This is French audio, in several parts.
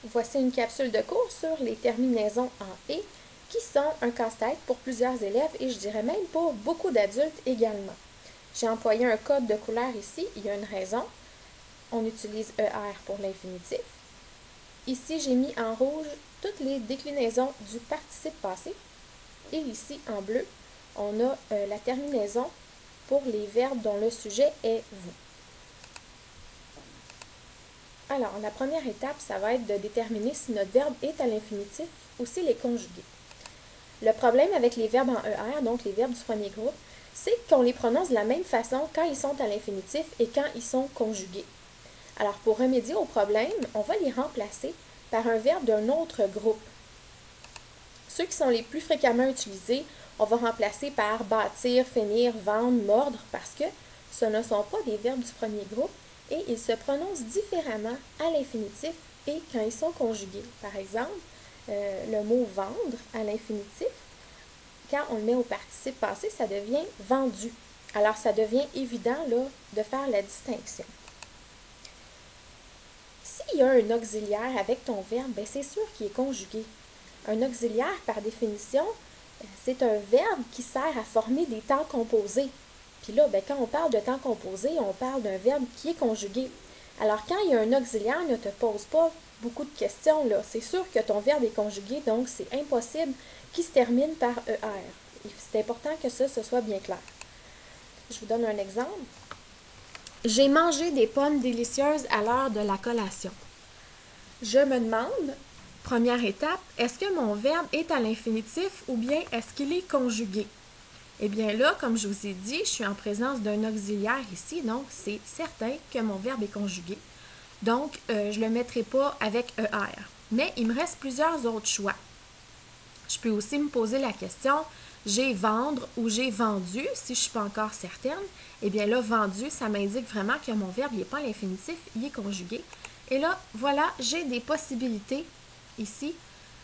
Voici une capsule de cours sur les terminaisons en « et » qui sont un casse-tête pour plusieurs élèves et je dirais même pour beaucoup d'adultes également. J'ai employé un code de couleur ici, il y a une raison. On utilise ER pour l'infinitif. Ici, j'ai mis en rouge toutes les déclinaisons du participe passé. Et ici, en bleu, on a la terminaison pour les verbes dont le sujet est vous. Alors, la première étape, ça va être de déterminer si notre verbe est à l'infinitif ou s'il est conjugué. Le problème avec les verbes en ER, donc les verbes du premier groupe, c'est qu'on les prononce de la même façon quand ils sont à l'infinitif et quand ils sont conjugués. Alors, pour remédier au problème, on va les remplacer par un verbe d'un autre groupe. Ceux qui sont les plus fréquemment utilisés, on va remplacer par bâtir, finir, vendre, mordre, parce que ce ne sont pas des verbes du premier groupe et ils se prononcent différemment à l'infinitif et quand ils sont conjugués. Par exemple, le mot vendre à l'infinitif, quand on le met au participe passé, ça devient vendu. Alors, ça devient évident là, de faire la distinction. S'il y a un auxiliaire avec ton verbe, c'est sûr qu'il est conjugué. Un auxiliaire, par définition, c'est un verbe qui sert à former des temps composés. Puis là, quand on parle de temps composé, on parle d'un verbe qui est conjugué. Alors, quand il y a un auxiliaire, ne te pose pas beaucoup de questions. C'est sûr que ton verbe est conjugué, donc c'est impossible qu'il se termine par ER. C'est important que ça, ce soit bien clair. Je vous donne un exemple. J'ai mangé des pommes délicieuses à l'heure de la collation. Je me demande, première étape, est-ce que mon verbe est à l'infinitif ou bien est-ce qu'il est conjugué? Eh bien là, comme je vous ai dit, je suis en présence d'un auxiliaire ici, donc c'est certain que mon verbe est conjugué. Donc, je ne le mettrai pas avec ER. Mais il me reste plusieurs autres choix. Je peux aussi me poser la question, j'ai vendre ou j'ai vendu, si je ne suis pas encore certaine. Eh bien là, vendu, ça m'indique vraiment que mon verbe n'est pas à l'infinitif, il est conjugué. Et là, voilà, j'ai des possibilités ici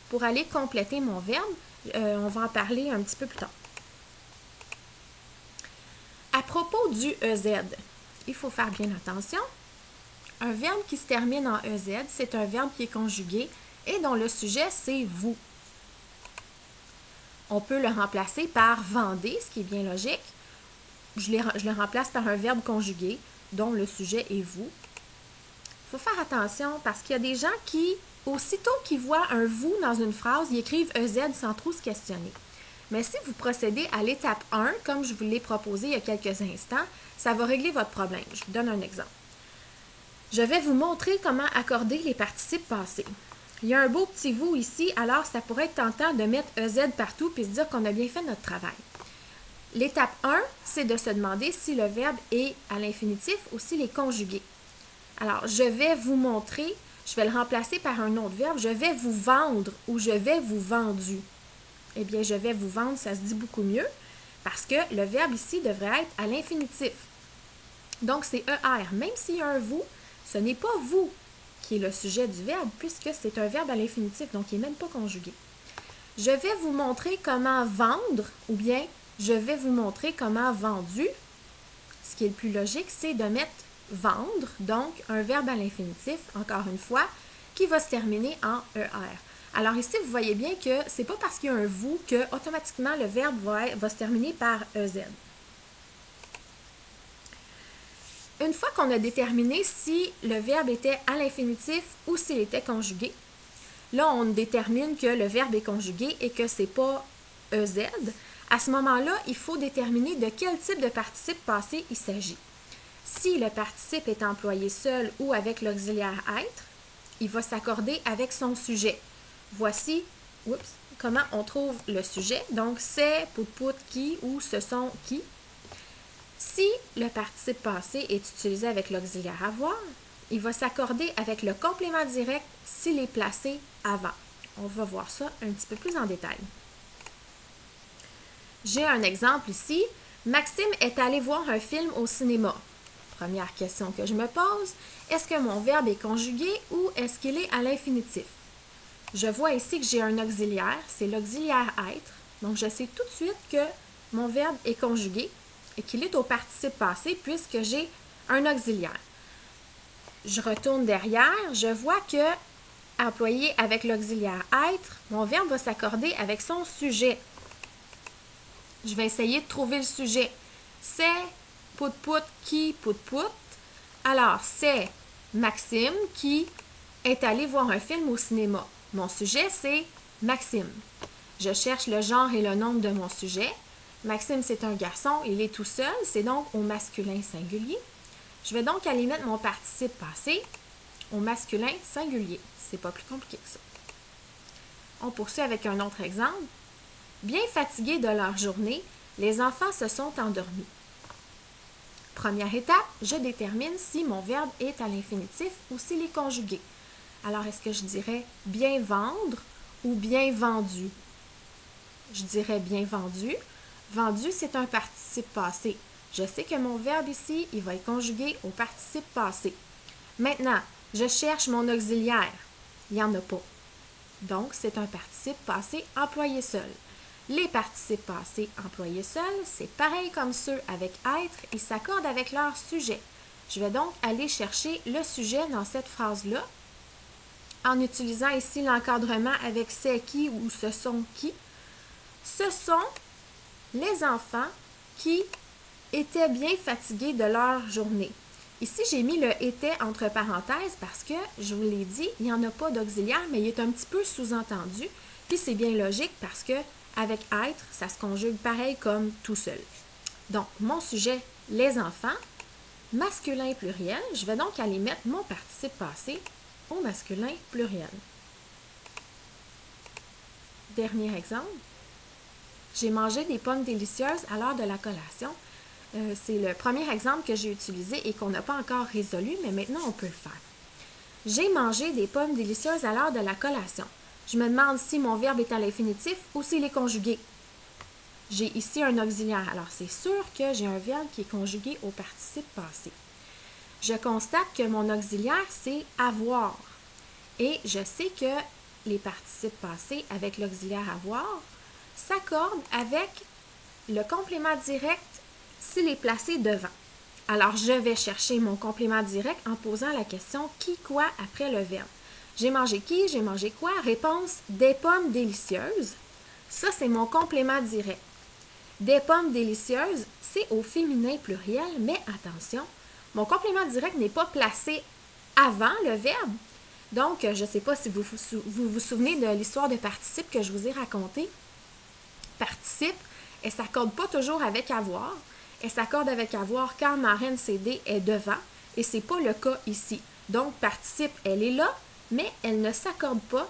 pour aller compléter mon verbe. On va en parler un petit peu plus tard. À propos du EZ, il faut faire bien attention. Un verbe qui se termine en EZ, c'est un verbe qui est conjugué et dont le sujet, c'est vous. On peut le remplacer par vendez, ce qui est bien logique. Je le remplace par un verbe conjugué dont le sujet est vous. Il faut faire attention parce qu'il y a des gens qui, aussitôt qu'ils voient un vous dans une phrase, ils écrivent EZ sans trop se questionner. Mais si vous procédez à l'étape 1, comme je vous l'ai proposé il y a quelques instants, ça va régler votre problème. Je vous donne un exemple. Je vais vous montrer comment accorder les participes passés. Il y a un beau petit vous ici, alors ça pourrait être tentant de mettre EZ partout puis se dire qu'on a bien fait notre travail. L'étape 1, c'est de se demander si le verbe est à l'infinitif ou s'il est conjugué. Alors, je vais vous montrer, je vais le remplacer par un autre verbe, je vais vous vendre ou je vais vous vendu. Eh bien, je vais vous vendre, ça se dit beaucoup mieux parce que le verbe ici devrait être à l'infinitif. Donc, c'est ER. Même s'il y a un vous, ce n'est pas vous qui est le sujet du verbe puisque c'est un verbe à l'infinitif, donc il n'est même pas conjugué. Je vais vous montrer comment vendre ou bien je vais vous montrer comment vendu. Ce qui est le plus logique, c'est de mettre vendre, donc un verbe à l'infinitif, encore une fois, qui va se terminer en ER. Alors ici, vous voyez bien que ce n'est pas parce qu'il y a un vous que automatiquement le verbe va se terminer par EZ. Une fois qu'on a déterminé si le verbe était à l'infinitif ou s'il était conjugué, là, on détermine que le verbe est conjugué et que ce n'est pas EZ. À ce moment-là, il faut déterminer de quel type de participe passé il s'agit. Si le participe est employé seul ou avec l'auxiliaire être, il va s'accorder avec son sujet. Voici comment on trouve le sujet. Donc, c'est, pout, qui ou ce sont qui. Si le participe passé est utilisé avec l'auxiliaire avoir, il va s'accorder avec le complément direct s'il est placé avant. On va voir ça un petit peu plus en détail. J'ai un exemple ici. Maxime est allé voir un film au cinéma. Première question que je me pose, est-ce que mon verbe est conjugué ou est-ce qu'il est à l'infinitif? Je vois ici que j'ai un auxiliaire, c'est l'auxiliaire être. Donc, je sais tout de suite que mon verbe est conjugué et qu'il est au participe passé puisque j'ai un auxiliaire. Je retourne derrière, je vois que employé avec l'auxiliaire être, mon verbe va s'accorder avec son sujet. Je vais essayer de trouver le sujet. C'est pout-pout qui pout-pout. Alors, c'est Maxime qui est allé voir un film au cinéma. Mon sujet, c'est Maxime. Je cherche le genre et le nombre de mon sujet. Maxime, c'est un garçon, il est tout seul, c'est donc au masculin singulier. Je vais donc aller mettre mon participe passé au masculin singulier. C'est pas plus compliqué que ça. On poursuit avec un autre exemple. Bien fatigués de leur journée, les enfants se sont endormis. Première étape, je détermine si mon verbe est à l'infinitif ou s'il est conjugué. Alors, est-ce que je dirais bien vendre ou bien vendu? Je dirais bien vendu. Vendu, c'est un participe passé. Je sais que mon verbe ici, il va être conjugué au participe passé. Maintenant, je cherche mon auxiliaire. Il n'y en a pas. Donc, c'est un participe passé employé seul. Les participes passés employés seuls, c'est pareil comme ceux avec être, ils s'accordent avec leur sujet. Je vais donc aller chercher le sujet dans cette phrase-là en utilisant ici l'encadrement avec c'est qui ou ce sont qui. Ce sont les enfants qui étaient bien fatigués de leur journée. Ici, j'ai mis le « était » entre parenthèses parce que, je vous l'ai dit, il n'y en a pas d'auxiliaire, mais il est un petit peu sous-entendu. Puis c'est bien logique parce que avec être, ça se conjugue pareil comme tout seul. Donc, mon sujet, les enfants, masculin pluriel, je vais donc aller mettre mon participe passé au masculin pluriel. Dernier exemple. J'ai mangé des pommes délicieuses à l'heure de la collation. C'est le premier exemple que j'ai utilisé et qu'on n'a pas encore résolu, mais maintenant on peut le faire. J'ai mangé des pommes délicieuses à l'heure de la collation. Je me demande si mon verbe est à l'infinitif ou s'il est conjugué. J'ai ici un auxiliaire, alors c'est sûr que j'ai un verbe qui est conjugué au participe passé. Je constate que mon auxiliaire, c'est avoir. Et je sais que les participes passés avec l'auxiliaire avoir s'accordent avec le complément direct s'il est placé devant. Alors, je vais chercher mon complément direct en posant la question qui, quoi après le verbe. J'ai mangé qui? J'ai mangé quoi? Réponse, des pommes délicieuses. Ça, c'est mon complément direct. Des pommes délicieuses, c'est au féminin pluriel, mais attention, mon complément direct n'est pas placé avant le verbe. Donc, je ne sais pas si vous vous souvenez de l'histoire de participe que je vous ai racontée. Participe, elle ne s'accorde pas toujours avec avoir. Elle s'accorde avec avoir quand ma reine CD est devant, et ce n'est pas le cas ici. Donc, participe, elle est là, mais elle ne s'accorde pas.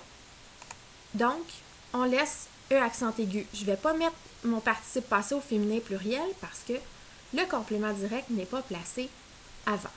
Donc, on laisse E accent aigu. Je ne vais pas mettre mon participe passé au féminin pluriel parce que le complément direct n'est pas placé avant.